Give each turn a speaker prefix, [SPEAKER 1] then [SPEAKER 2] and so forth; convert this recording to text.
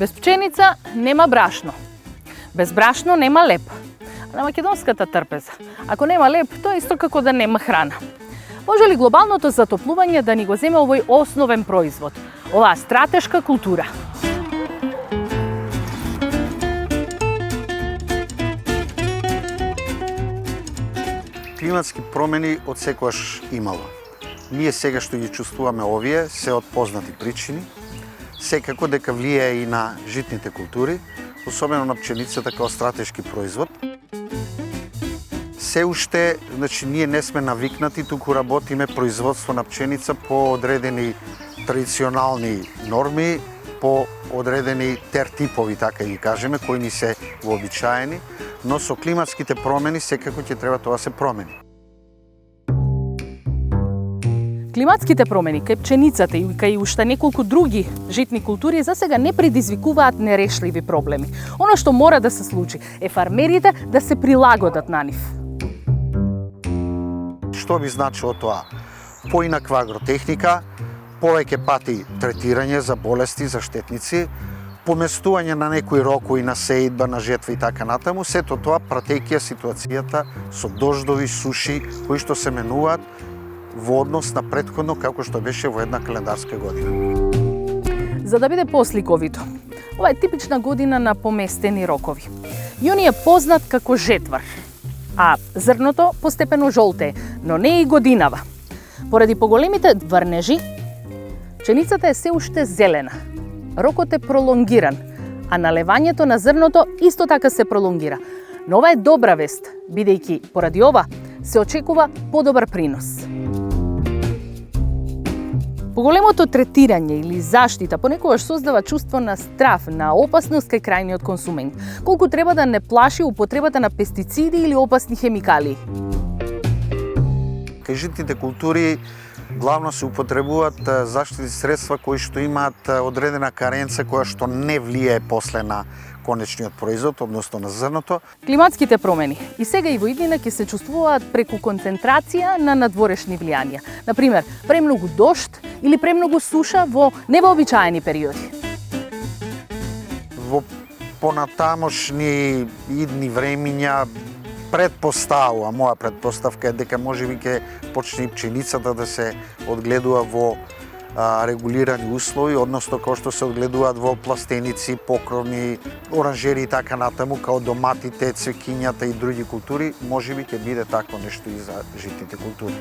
[SPEAKER 1] Без пченица нема брашно. Без брашно нема леп. А на македонската трпеза, ако нема леп, тоа е исто како да нема храна. Може ли глобалното затоплување да ни го земе овој основен производ, оваа стратешка култура?
[SPEAKER 2] Климатски промени од секогаш имало. Ние сега што ги чувствуваме овие се од познати причини. Секако дека влијае и на житните култури, особено на пченицата како стратешки производ. Се уште, ние не сме навикнати, туку работиме производство на пченица по одредени традиционални норми, по одредени тертипови, така ги кажеме, кои ни се вообичаени, но со климатските промени секако ќе треба тоа се промени.
[SPEAKER 1] Климатските промени кај пченицата и кај уште неколку други житни култури за сега не предизвикуваат нерешливи проблеми. Оно што мора да се случи е фармерите да се прилагодат на нив.
[SPEAKER 2] Што би значило тоа? Поинаква агротехника, повеќе пати третирање за болести, за штетници, поместување на некои рокови на сеидба, на жетва и така натаму, сето тоа пратејќи ситуацијата со дождови, суши, кои што се менуваат во однос на претходно како што беше во една календарска година.
[SPEAKER 1] За да биде посликовито, ова е типична година на поместени рокови. Јуни е познат како жетвар, а зрното постепено жолтее, но не и годинава. Поради поголемите врнежи, пченицата е се уште зелена. Рокот е пролонгиран, а налевањето на зрното исто така се пролонгира. Но ова е добра вест, бидејќи поради ова се очекува подобар принос. Поголемото третирање или заштита понекогаш создава чувство на страв, на опасност кај крајниот консумент, колку треба да не плаши употребата на пестициди или опасни хемикалии.
[SPEAKER 2] Кај житните култури главно се употребуваат заштитни средства кои што имаат одредена каренца која што не влијае после на конечниот производ, односно на зрното.
[SPEAKER 1] Климатските промени и сега и во иднина ќе се чувствуваат преку концентрација на надворешни влијанија. Например, премногу дожд или премногу суша во невообичаени периоди.
[SPEAKER 2] Во понатамошни идни времиња предпоставува, моја предпоставка е дека можеби ќе почне и пченицата да се одгледува во регулирани услови, односно како што се одгледуваат во пластеници, покровни, оранжери и така натаму, као доматите, цвекињата и други култури, можеби ќе биде такво нешто и за житните култури.